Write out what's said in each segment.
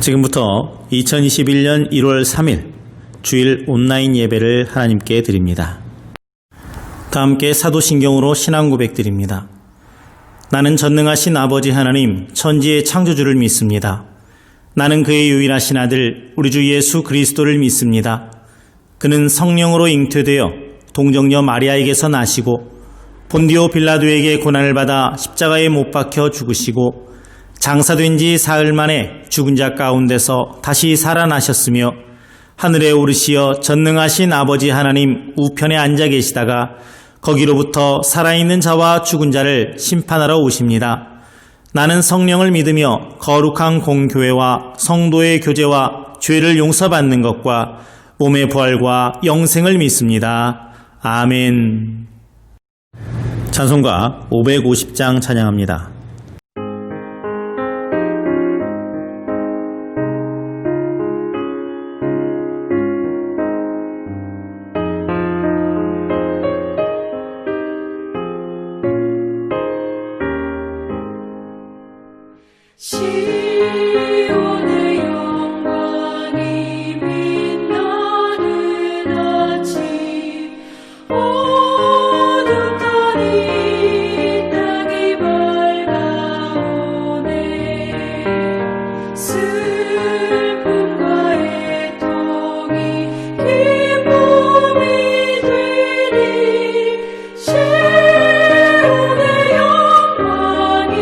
지금부터 2021년 1월 3일 주일 온라인 예배를 하나님께 드립니다. 다 함께 사도신경으로 신앙 고백드립니다. 나는 전능하신 아버지 하나님 천지의 창조주를 믿습니다. 나는 그의 유일하신 아들 우리 주 예수 그리스도를 믿습니다. 그는 성령으로 잉태되어 동정녀 마리아에게서 나시고 본디오 빌라도에게 고난을 받아 십자가에 못 박혀 죽으시고 장사된 지 사흘 만에 죽은 자 가운데서 다시 살아나셨으며 하늘에 오르시어 전능하신 아버지 하나님 우편에 앉아 계시다가 거기로부터 살아있는 자와 죽은 자를 심판하러 오십니다. 나는 성령을 믿으며 거룩한 공교회와 성도의 교제와 죄를 용서받는 것과 몸의 부활과 영생을 믿습니다. 아멘. 찬송가 550장 찬양합니다. 시온의 영광이 빛나는 아침 어둑하니 땅이 밝아오네 슬픔과 애통이 기쁨이 되니 시온의 영광이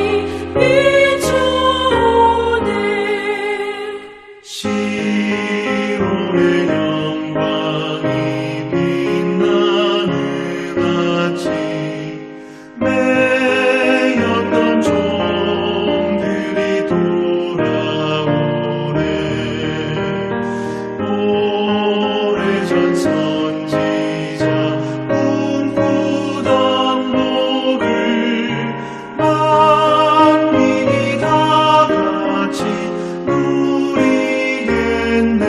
시온의 영광이 빛나는 아침 매였던 종들이 돌아오네 오래전 선지자 꿈꾸던 복을 만민이 다 같이 누리겠네.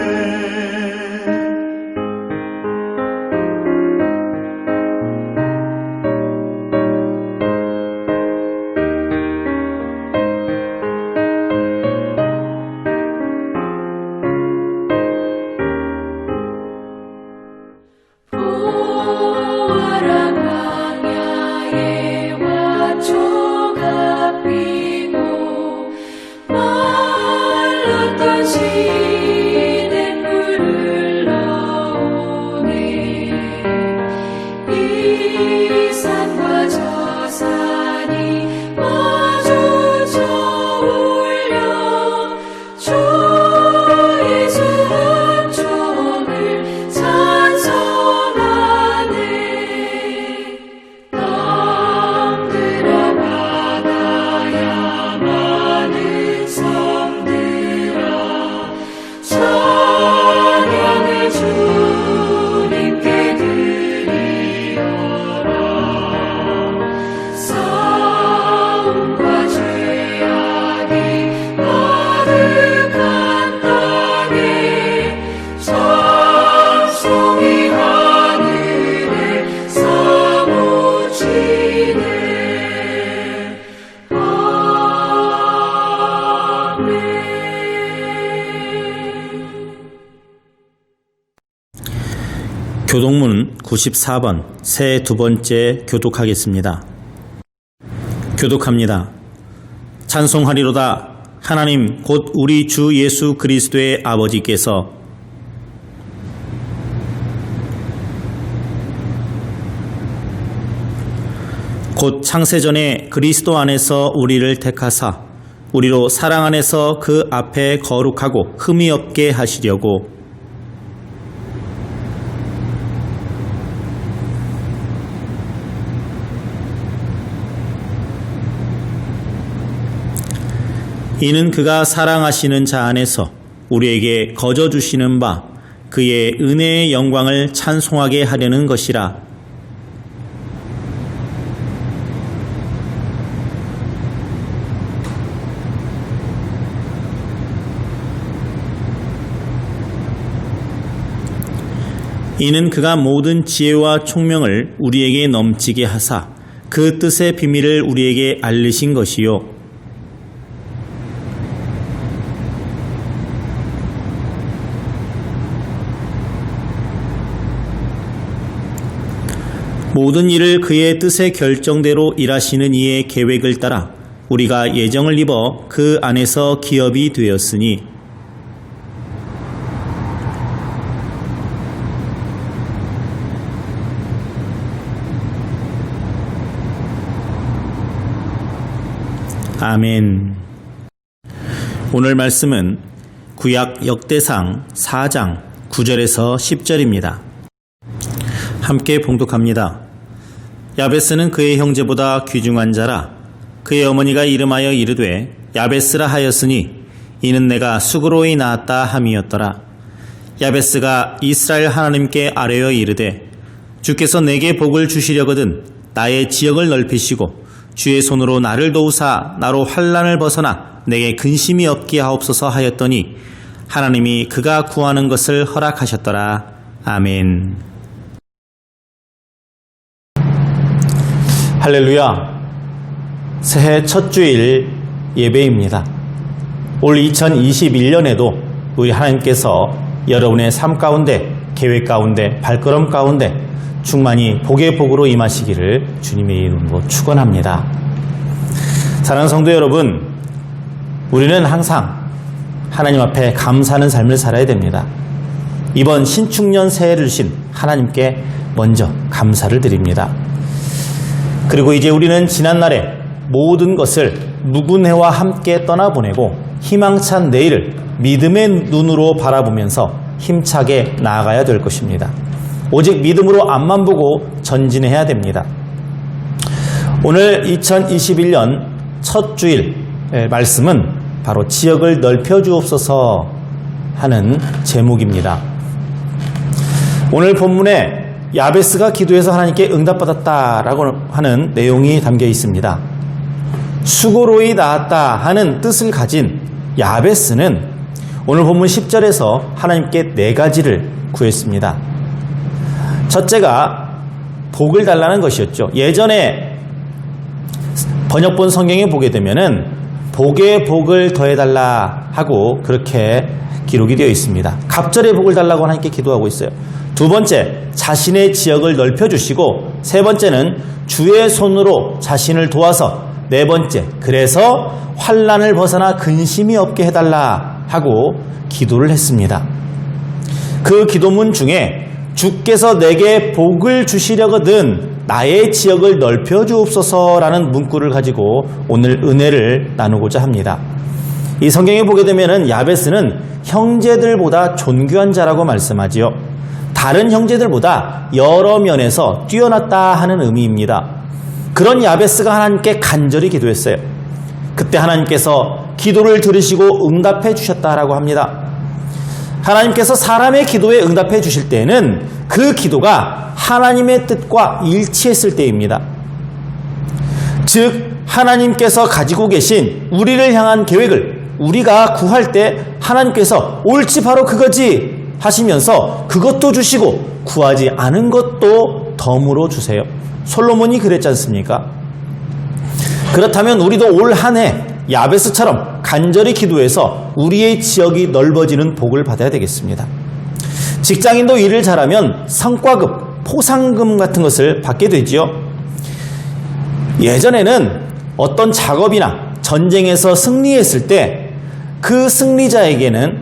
보아라 광야에 화초가 피고 말랐던 시냇물을 흘러오네 이 산과 저 산이 마주쳐 울려 주 예수 은총을 찬송하네 땅들아 바다야 많은 섬들아 찬양을 주님께 드리어라 싸움과 죄악이 가득한 땅에 찬송이 하늘에 사무치네 아멘. 교독문 94번 새 두 번째 교독하겠습니다. 교독합니다. 찬송하리로다. 하나님 곧 우리 주 예수 그리스도의 아버지께서 곧 창세전에 그리스도 안에서 우리를 택하사 우리로 사랑 안에서 그 앞에 거룩하고 흠이 없게 하시려고 이는 그가 사랑하시는 자 안에서 우리에게 거저 주시는 바 그의 은혜의 영광을 찬송하게 하려는 것이라. 이는 그가 모든 지혜와 총명을 우리에게 넘치게 하사 그 뜻의 비밀을 우리에게 알리신 것이요 모든 일을 그의 뜻의 결정대로 일하시는 이의 계획을 따라 우리가 예정을 입어 그 안에서 기업이 되었으니 아멘. 오늘 말씀은 구약 역대상 4장 9절에서 10절입니다. 함께 봉독합니다. 야베스는 그의 형제보다 귀중한 자라. 그의 어머니가 이름하여 이르되 야베스라 하였으니 이는 내가 수고로이 낳았다 함이었더라. 야베스가 이스라엘 하나님께 아뢰어 이르되 주께서 내게 복을 주시려거든 나의 지역을 넓히시고 주의 손으로 나를 도우사 나로 환난을 벗어나 내게 근심이 없게 하옵소서 하였더니 하나님이 그가 구하는 것을 허락하셨더라. 아멘. 할렐루야. 새해 첫 주일 예배입니다. 올 2021년에도 우리 하나님께서 여러분의 삶 가운데, 계획 가운데, 발걸음 가운데 충만히 복의 복으로 임하시기를 주님의 이름으로 축원합니다. 사랑하는 성도 여러분, 우리는 항상 하나님 앞에 감사하는 삶을 살아야 됩니다. 이번 신축년 새해를 주신 하나님께 먼저 감사를 드립니다. 그리고 이제 우리는 지난날에 모든 것을 누구네와 함께 떠나보내고 희망찬 내일을 믿음의 눈으로 바라보면서 힘차게 나아가야 될 것입니다. 오직 믿음으로 앞만 보고 전진해야 됩니다. 오늘 2021년 첫 주일 말씀은 바로 지역을 넓혀주옵소서 하는 제목입니다. 오늘 본문에 야베스가 기도해서 하나님께 응답받았다라고 하는 내용이 담겨 있습니다. 수고로이 낳았다 하는 뜻을 가진 야베스는 오늘 본문 10절에서 하나님께 4가지를 구했습니다. 첫째가 복을 달라는 것이었죠. 예전에 번역본 성경에 보게 되면은 복에 복을 더해달라 하고 그렇게 기록이 되어 있습니다. 갑절의 복을 달라고 하나님께 기도하고 있어요. 두 번째, 자신의 지역을 넓혀주시고, 세 번째는 주의 손으로 자신을 도와서, 네 번째, 그래서 환난을 벗어나 근심이 없게 해달라 하고 기도를 했습니다. 그 기도문 중에 주께서 내게 복을 주시려거든 나의 지역을 넓혀주옵소서라는 문구를 가지고 오늘 은혜를 나누고자 합니다. 이 성경에 보게 되면 야베스는 형제들보다 존귀한 자라고 말씀하지요. 다른 형제들보다 여러 면에서 뛰어났다 하는 의미입니다. 그런 야베스가 하나님께 간절히 기도했어요. 그때 하나님께서 기도를 들으시고 응답해 주셨다라고 합니다. 하나님께서 사람의 기도에 응답해 주실 때에는 그 기도가 하나님의 뜻과 일치했을 때입니다. 즉 하나님께서 가지고 계신 우리를 향한 계획을 우리가 구할 때 하나님께서 옳지 바로 그거지 하시면서 그것도 주시고 구하지 않은 것도 덤으로 주세요. 솔로몬이 그랬지 않습니까? 그렇다면 우리도 올 한 해 야베스처럼 간절히 기도해서 우리의 지역이 넓어지는 복을 받아야 되겠습니다. 직장인도 일을 잘하면 성과급, 포상금 같은 것을 받게 되지요. 예전에는 어떤 작업이나 전쟁에서 승리했을 때 그 승리자에게는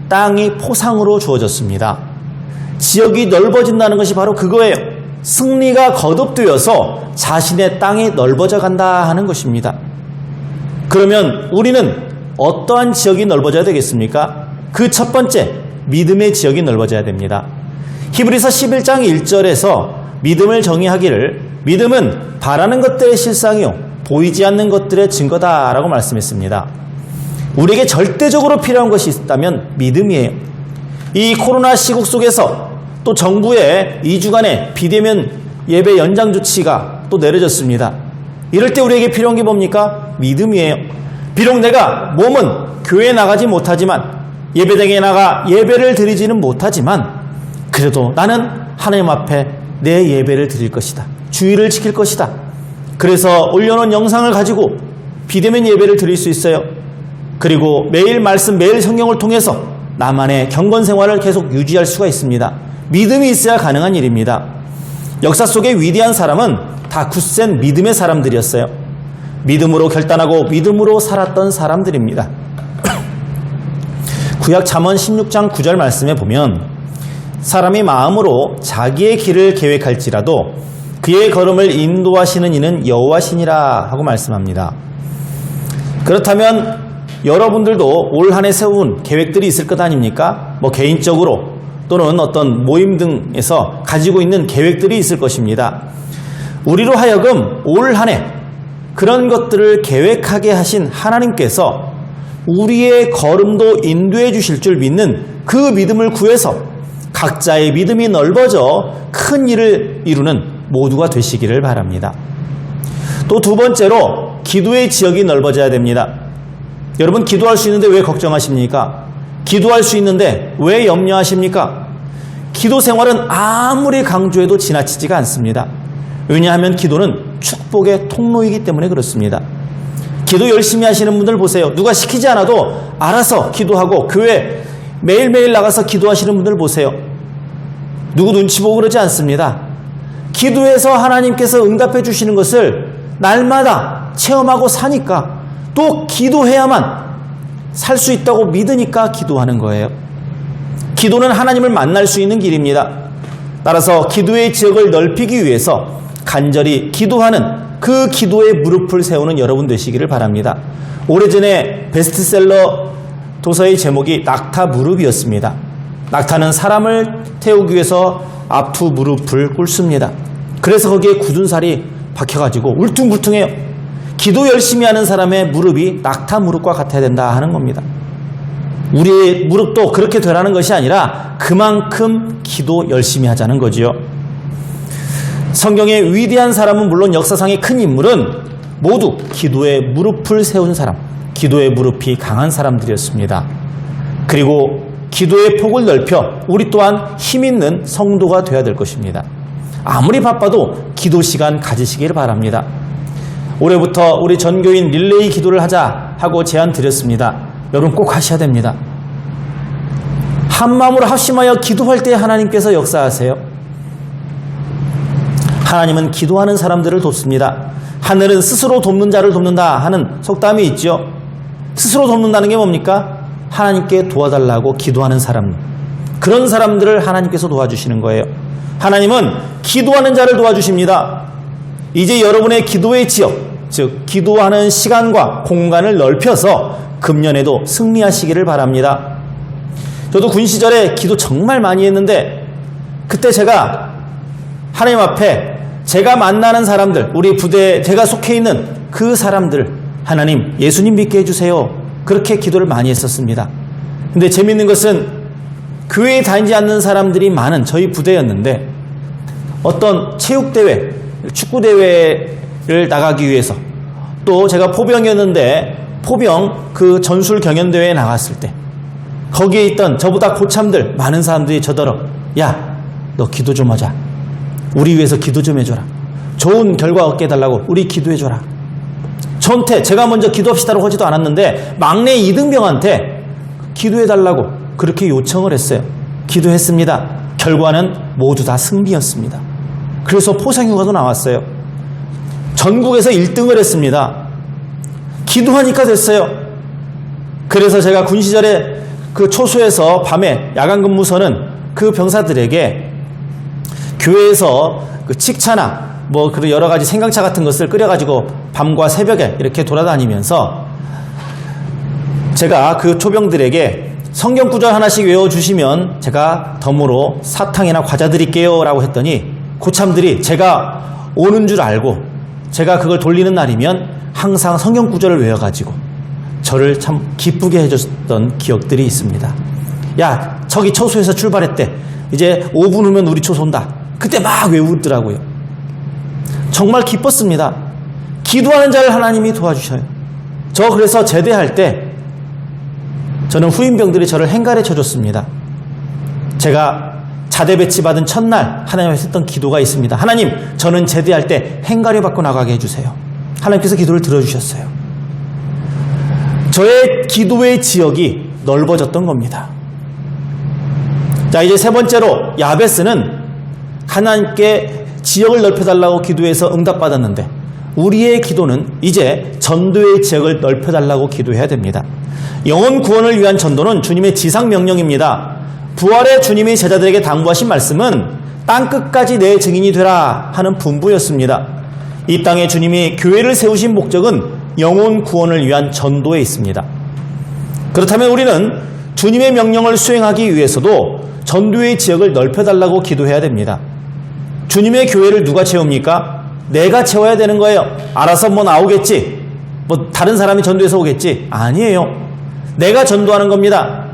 땅이 포상으로 주어졌습니다. 지역이 넓어진다는 것이 바로 그거예요. 승리가 거듭되어서 자신의 땅이 넓어져 간다 하는 것입니다. 그러면 우리는 어떠한 지역이 넓어져야 되겠습니까? 그 첫 번째, 믿음의 지역이 넓어져야 됩니다. 히브리서 11장 1절에서 믿음을 정의하기를 믿음은 바라는 것들의 실상이요 보이지 않는 것들의 증거다라고 말씀했습니다. 우리에게 절대적으로 필요한 것이 있다면 믿음이에요. 이 코로나 시국 속에서 또 정부의 2주간의 비대면 예배 연장 조치가 또 내려졌습니다. 이럴 때 우리에게 필요한 게 뭡니까? 믿음이에요. 비록 내가 몸은 교회에 나가지 못하지만 예배당에 나가 예배를 드리지는 못하지만 그래도 나는 하나님 앞에 내 예배를 드릴 것이다. 주의를 지킬 것이다. 그래서 올려놓은 영상을 가지고 비대면 예배를 드릴 수 있어요. 그리고 매일 말씀, 매일 성경을 통해서 나만의 경건 생활을 계속 유지할 수가 있습니다. 믿음이 있어야 가능한 일입니다. 역사 속의 위대한 사람은 다 굳센 믿음의 사람들이었어요. 믿음으로 결단하고 믿음으로 살았던 사람들입니다. 구약 잠언 16장 9절 말씀에 보면 사람이 마음으로 자기의 길을 계획할지라도 그의 걸음을 인도하시는 이는 여호와시니라 하고 말씀합니다. 그렇다면 여러분들도 올 한 해 세운 계획들이 있을 것 아닙니까? 뭐 개인적으로 또는 어떤 모임 등에서 가지고 있는 계획들이 있을 것입니다. 우리로 하여금 올 한 해 그런 것들을 계획하게 하신 하나님께서 우리의 걸음도 인도해 주실 줄 믿는 그 믿음을 구해서 각자의 믿음이 넓어져 큰 일을 이루는 모두가 되시기를 바랍니다. 또 두 번째로 기도의 지역이 넓어져야 됩니다. 여러분, 기도할 수 있는데 왜 걱정하십니까? 기도할 수 있는데 왜 염려하십니까? 기도 생활은 아무리 강조해도 지나치지가 않습니다. 왜냐하면 기도는 축복의 통로이기 때문에 그렇습니다. 기도 열심히 하시는 분들 보세요. 누가 시키지 않아도 알아서 기도하고 교회 매일매일 나가서 기도하시는 분들 보세요. 누구 눈치 보고 그러지 않습니다. 기도해서 하나님께서 응답해 주시는 것을 날마다 체험하고 사니까, 또 기도해야만 살 수 있다고 믿으니까 기도하는 거예요. 기도는 하나님을 만날 수 있는 길입니다. 따라서 기도의 지역을 넓히기 위해서 간절히 기도하는 그 기도의 무릎을 세우는 여러분 되시기를 바랍니다. 오래전에 베스트셀러 도서의 제목이 낙타 무릎이었습니다. 낙타는 사람을 태우기 위해서 앞두 무릎을 꿇습니다. 그래서 거기에 굳은 살이 박혀가지고 울퉁불퉁해요. 기도 열심히 하는 사람의 무릎이 낙타 무릎과 같아야 된다 하는 겁니다. 우리의 무릎도 그렇게 되라는 것이 아니라 그만큼 기도 열심히 하자는 거지요. 성경의 위대한 사람은 물론 역사상의 큰 인물은 모두 기도의 무릎을 세운 사람, 기도의 무릎이 강한 사람들이었습니다. 그리고 기도의 폭을 넓혀 우리 또한 힘있는 성도가 되어야 될 것입니다. 아무리 바빠도 기도 시간 가지시길 바랍니다. 올해부터 우리 전교인 릴레이 기도를 하자 하고 제안 드렸습니다. 여러분 꼭 하셔야 됩니다. 한 마음으로 합심하여 기도할 때 하나님께서 역사하세요. 하나님은 기도하는 사람들을 돕습니다. 하늘은 스스로 돕는 자를 돕는다 하는 속담이 있죠. 스스로 돕는다는 게 뭡니까? 하나님께 도와달라고 기도하는 사람, 그런 사람들을 하나님께서 도와주시는 거예요. 하나님은 기도하는 자를 도와주십니다. 이제 여러분의 기도의 지역, 즉 기도하는 시간과 공간을 넓혀서 금년에도 승리하시기를 바랍니다. 저도 군 시절에 기도 정말 많이 했는데 그때 제가 하나님 앞에 제가 만나는 사람들, 우리 부대에 제가 속해 있는 그 사람들, 하나님 예수님 믿게 해주세요, 그렇게 기도를 많이 했었습니다. 근데 재밌는 것은 교회에 다니지 않는 사람들이 많은 저희 부대였는데 어떤 체육대회, 축구대회를 나가기 위해서, 또 제가 포병이었는데 포병 그 전술 경연대회에 나갔을 때 거기에 있던 저보다 고참들 많은 사람들이 저더러 야, 너 기도 좀 하자, 우리 위해서 기도 좀 해줘라, 좋은 결과 얻게 해달라고 우리 기도해줘라. 저한테 제가 먼저 기도합시다라고 하지도 않았는데 막내 이등병한테 기도해달라고 그렇게 요청을 했어요. 기도했습니다. 결과는 모두 다 승리였습니다. 그래서 포상휴가도 나왔어요. 전국에서 1등을 했습니다. 기도하니까 됐어요. 그래서 제가 군 시절에 그 초소에서 밤에 야간 근무서는 그 병사들에게 교회에서 그 칡차나 뭐 그런 여러 가지 생강차 같은 것을 끓여가지고 밤과 새벽에 이렇게 돌아다니면서 제가 그 초병들에게 성경 구절 하나씩 외워주시면 제가 덤으로 사탕이나 과자 드릴게요 라고 했더니 고참들이 제가 오는 줄 알고 제가 그걸 돌리는 날이면 항상 성경 구절을 외워가지고 저를 참 기쁘게 해줬던 기억들이 있습니다. 야, 저기 초소에서 출발했대, 이제 5분 후면 우리 초소 온다, 그때 막 외우더라고요. 정말 기뻤습니다. 기도하는 자를 하나님이 도와주셔요. 저 그래서 제대할 때 저는 후임병들이 저를 행가래 쳐줬습니다. 제가 자대 배치 받은 첫날 하나님 앞에 했던 기도가 있습니다. 하나님, 저는 제대할 때 행가래 받고 나가게 해주세요. 하나님께서 기도를 들어주셨어요. 저의 기도의 지역이 넓어졌던 겁니다. 자, 이제 세 번째로 야베스는 하나님께 지역을 넓혀달라고 기도해서 응답받았는데 우리의 기도는 이제 전도의 지역을 넓혀달라고 기도해야 됩니다. 영혼 구원을 위한 전도는 주님의 지상 명령입니다. 부활의 주님이 제자들에게 당부하신 말씀은 땅끝까지 내 증인이 되라 하는 분부였습니다. 이 땅에 주님이 교회를 세우신 목적은 영혼 구원을 위한 전도에 있습니다. 그렇다면 우리는 주님의 명령을 수행하기 위해서도 전도의 지역을 넓혀달라고 기도해야 됩니다. 주님의 교회를 누가 채웁니까? 내가 채워야 되는 거예요. 알아서 뭐 나오겠지. 뭐 다른 사람이 전도해서 오겠지. 아니에요. 내가 전도하는 겁니다.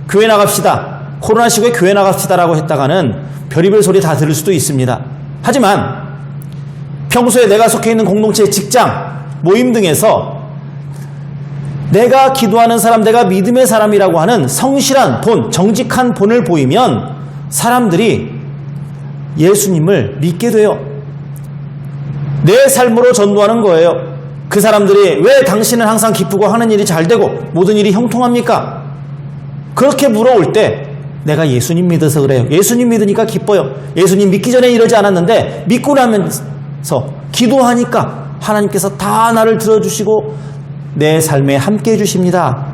교회 나갑시다. 코로나 시국에 교회 나갑시다라고 했다가는 별의별 소리 다 들을 수도 있습니다. 하지만 평소에 내가 속해 있는 공동체, 직장, 모임 등에서 내가 기도하는 사람, 내가 믿음의 사람이라고 하는 성실한 본, 정직한 본을 보이면 사람들이 예수님을 믿게 돼요. 내 삶으로 전도하는 거예요. 그 사람들이 왜 당신은 항상 기쁘고 하는 일이 잘 되고 모든 일이 형통합니까? 그렇게 물어올 때 내가 예수님 믿어서 그래요. 예수님 믿으니까 기뻐요. 예수님 믿기 전에 이러지 않았는데 믿고 나면서 기도하니까 하나님께서 다 나를 들어주시고 내 삶에 함께 해주십니다.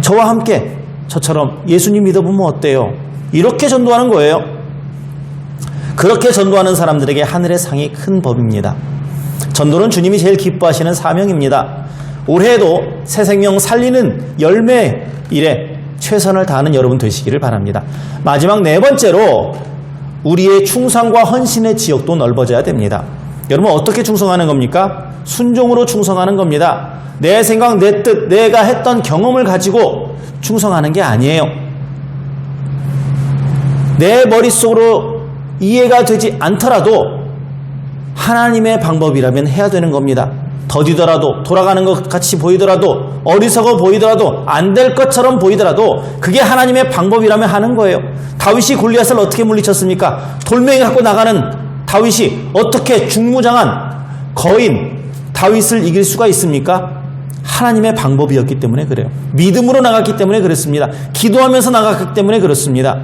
저와 함께 저처럼 예수님 믿어보면 어때요? 이렇게 전도하는 거예요. 그렇게 전도하는 사람들에게 하늘의 상이 큰 법입니다. 전도는 주님이 제일 기뻐하시는 사명입니다. 올해에도 새 생명 살리는 열매 일에 최선을 다하는 여러분 되시기를 바랍니다. 마지막 네 번째로 우리의 충성과 헌신의 지역도 넓어져야 됩니다. 여러분 어떻게 충성하는 겁니까? 순종으로 충성하는 겁니다. 내 생각, 내 뜻, 내가 했던 경험을 가지고 충성하는 게 아니에요. 내 머릿속으로 이해가 되지 않더라도 하나님의 방법이라면 해야 되는 겁니다. 더디더라도, 돌아가는 것 같이 보이더라도, 어리석어 보이더라도, 안 될 것처럼 보이더라도 그게 하나님의 방법이라면 하는 거예요. 다윗이 골리앗을 어떻게 물리쳤습니까? 돌멩이 갖고 나가는 다윗이 어떻게 중무장한 거인 다윗을 이길 수가 있습니까? 하나님의 방법이었기 때문에 그래요. 믿음으로 나갔기 때문에 그렇습니다. 기도하면서 나갔기 때문에 그렇습니다.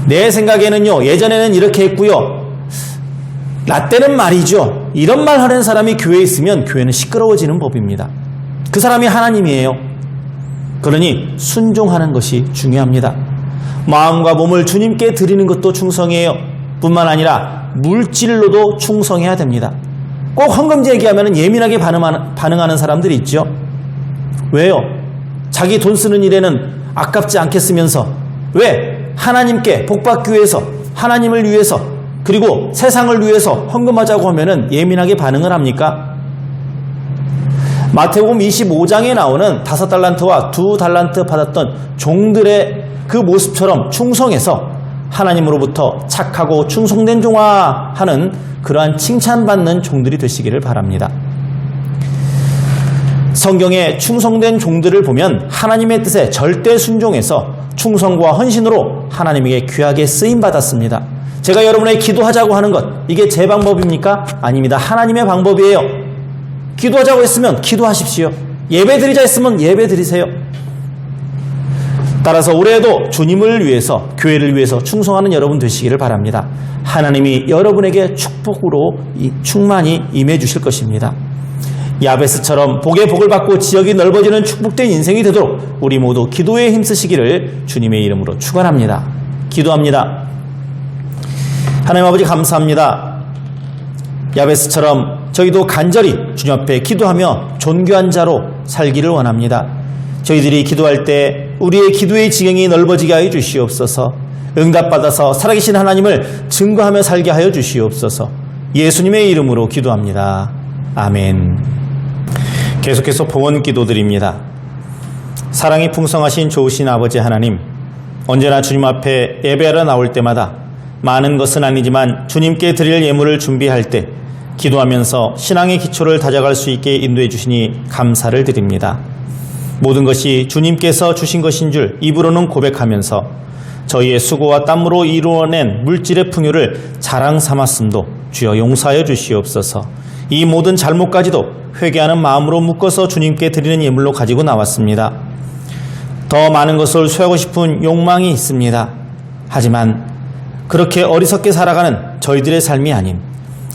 내 생각에는요, 예전에는 이렇게 했고요, 나 때는 말이죠, 이런 말 하는 사람이 교회에 있으면 교회는 시끄러워지는 법입니다. 그 사람이 하나님이에요. 그러니 순종하는 것이 중요합니다. 마음과 몸을 주님께 드리는 것도 충성이에요. 뿐만 아니라 물질로도 충성해야 됩니다. 꼭 헌금제 얘기하면 예민하게 반응하는 사람들이 있죠. 왜요? 자기 돈 쓰는 일에는 아깝지 않겠으면서 왜 하나님께 복받기 위해서, 하나님을 위해서, 그리고 세상을 위해서 헌금하자고 하면은 예민하게 반응을 합니까? 마태복음 25장에 나오는 5달란트와 2달란트 받았던 종들의 그 모습처럼 충성해서 하나님으로부터 착하고 충성된 종아 하는 그러한 칭찬받는 종들이 되시기를 바랍니다. 성경에 충성된 종들을 보면 하나님의 뜻에 절대 순종해서 충성과 헌신으로 하나님에게 귀하게 쓰임받았습니다. 제가 여러분에게 기도하자고 하는 것, 이게 제 방법입니까? 아닙니다. 하나님의 방법이에요. 기도하자고 했으면 기도하십시오. 예배 드리자 했으면 예배 드리세요. 따라서 올해에도 주님을 위해서, 교회를 위해서 충성하는 여러분 되시기를 바랍니다. 하나님이 여러분에게 축복으로 충만히 임해 주실 것입니다. 야베스처럼 복의 복을 받고 지역이 넓어지는 축복된 인생이 되도록 우리 모두 기도에 힘쓰시기를 주님의 이름으로 축원합니다. 기도합니다. 하나님 아버지 감사합니다. 야베스처럼 저희도 간절히 주님 앞에 기도하며 존귀한 자로 살기를 원합니다. 저희들이 기도할 때 우리의 기도의 지경이 넓어지게 하여 주시옵소서. 응답받아서 살아계신 하나님을 증거하며 살게 하여 주시옵소서. 예수님의 이름으로 기도합니다. 아멘. 계속해서 봉헌 기도드립니다. 사랑이 풍성하신 좋으신 아버지 하나님, 언제나 주님 앞에 예배하러 나올 때마다 많은 것은 아니지만 주님께 드릴 예물을 준비할 때 기도하면서 신앙의 기초를 다져갈 수 있게 인도해 주시니 감사를 드립니다. 모든 것이 주님께서 주신 것인 줄 입으로는 고백하면서 저희의 수고와 땀으로 이루어낸 물질의 풍요를 자랑 삼았음도 주여 용서하여 주시옵소서. 이 모든 잘못까지도 회개하는 마음으로 묶어서 주님께 드리는 예물로 가지고 나왔습니다. 더 많은 것을 소유하고 싶은 욕망이 있습니다. 하지만 그렇게 어리석게 살아가는 저희들의 삶이 아닌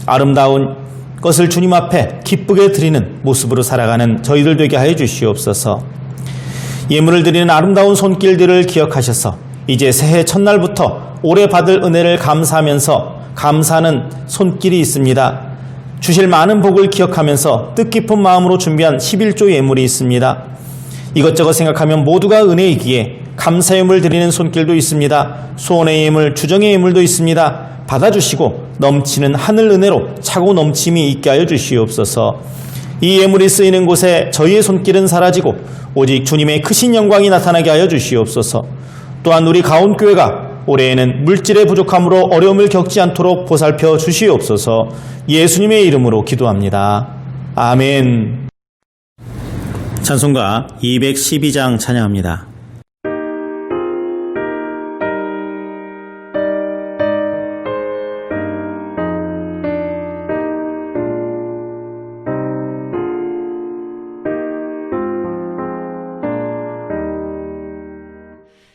아름다운 것을 주님 앞에 기쁘게 드리는 모습으로 살아가는 저희들 되게 하여 주시옵소서. 예물을 드리는 아름다운 손길들을 기억하셔서 이제 새해 첫날부터 올해 받을 은혜를 감사하면서 감사하는 손길이 있습니다. 주실 많은 복을 기억하면서 뜻깊은 마음으로 준비한 11조 예물이 있습니다. 이것저것 생각하면 모두가 은혜이기에 감사의 예물 드리는 손길도 있습니다. 소원의 예물, 주정의 예물도 있습니다. 받아주시고 넘치는 하늘 은혜로 차고 넘침이 있게 하여 주시옵소서. 이 예물이 쓰이는 곳에 저희의 손길은 사라지고 오직 주님의 크신 영광이 나타나게 하여 주시옵소서. 또한 우리 가온교회가 올해에는 물질의 부족함으로 어려움을 겪지 않도록 보살펴 주시옵소서. 예수님의 이름으로 기도합니다. 아멘. 찬송가 212장 찬양합니다.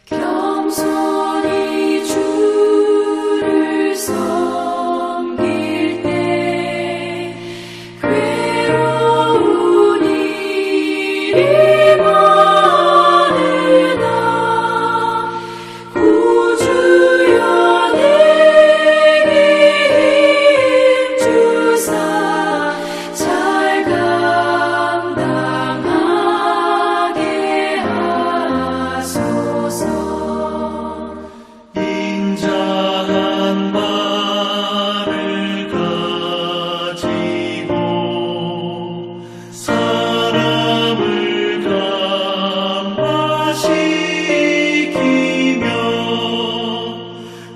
겸손히 주를 섬길 때 괴로운 일이 많으나 구주여 내게 힘 주사 잘 감당하게 하소서. 인자한 말을 가지고 사람을 감화시키며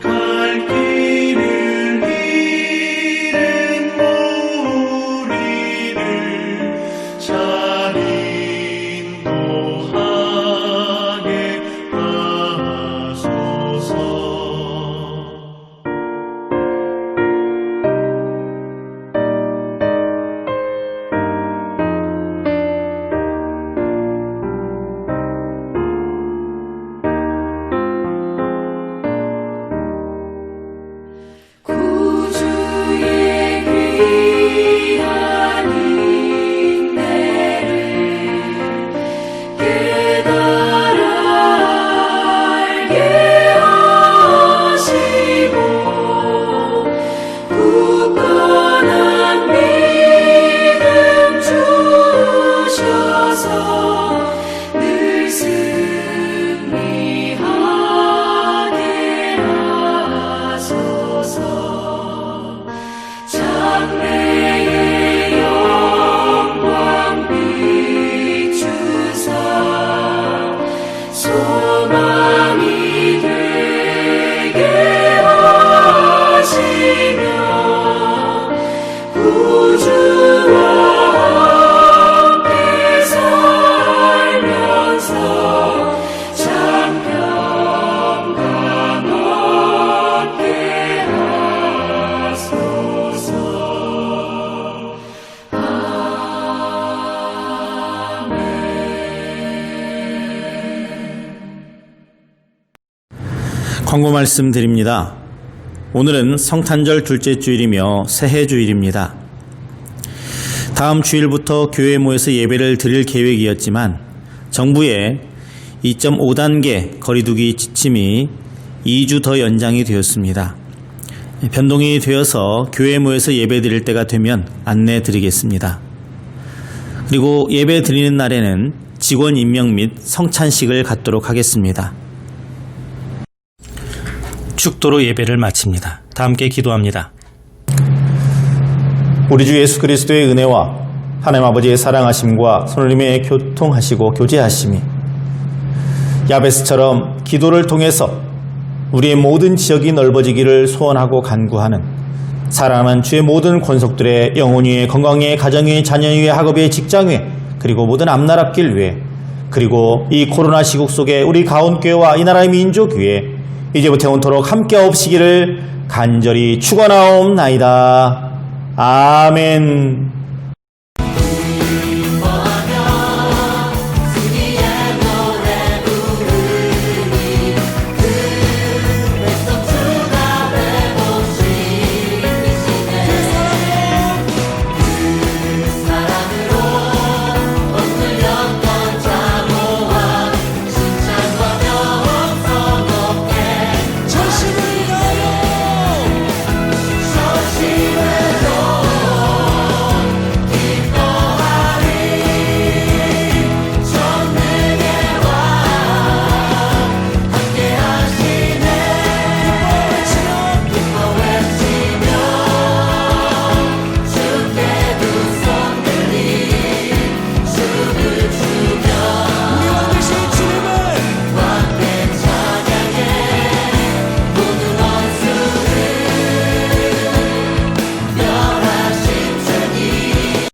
갈 길을 잃은 무리를 잘 인도하게 하소서. 구주의 귀한 인내를 깨달아 알게 하시고 굳건한 믿음 주셔서 늘 승리하게 하소서. 장래의 영광 비추사 소망이 되게 하시며 구주와 함께 살면서 참 평강 얻게 하소서. 광고 말씀드립니다. 오늘은 성탄절 둘째 주일이며 새해 주일입니다. 다음 주일부터 교회에 모여서 예배를 드릴 계획이었지만 정부의 2.5단계 거리두기 지침이 2주 더 연장이 되었습니다. 변동이 되어서 교회에 모여서 예배 드릴 때가 되면 안내 드리겠습니다. 그리고 예배 드리는 날에는 직원 임명 및 성찬식을 갖도록 하겠습니다. 축도로 예배를 마칩니다. 다 함께 기도합니다. 우리 주 예수 그리스도의 은혜와 하나님 아버지의 사랑하심과 성령님의 교통하시고 교제하심이 야베스처럼 기도를 통해서 우리의 모든 지역이 넓어지기를 소원하고 간구하는 사랑하는 주의 모든 권속들의 영혼 위에, 건강 위에, 가정 위에, 자녀 위에, 학업 위에, 직장 위에, 그리고 모든 앞나라길 위에, 그리고 이 코로나 시국 속에 우리 가온교회와 이 나라의 민족 위에 이제부터 영원토록 함께 없시기를 간절히 축원하옵나이다. 아멘.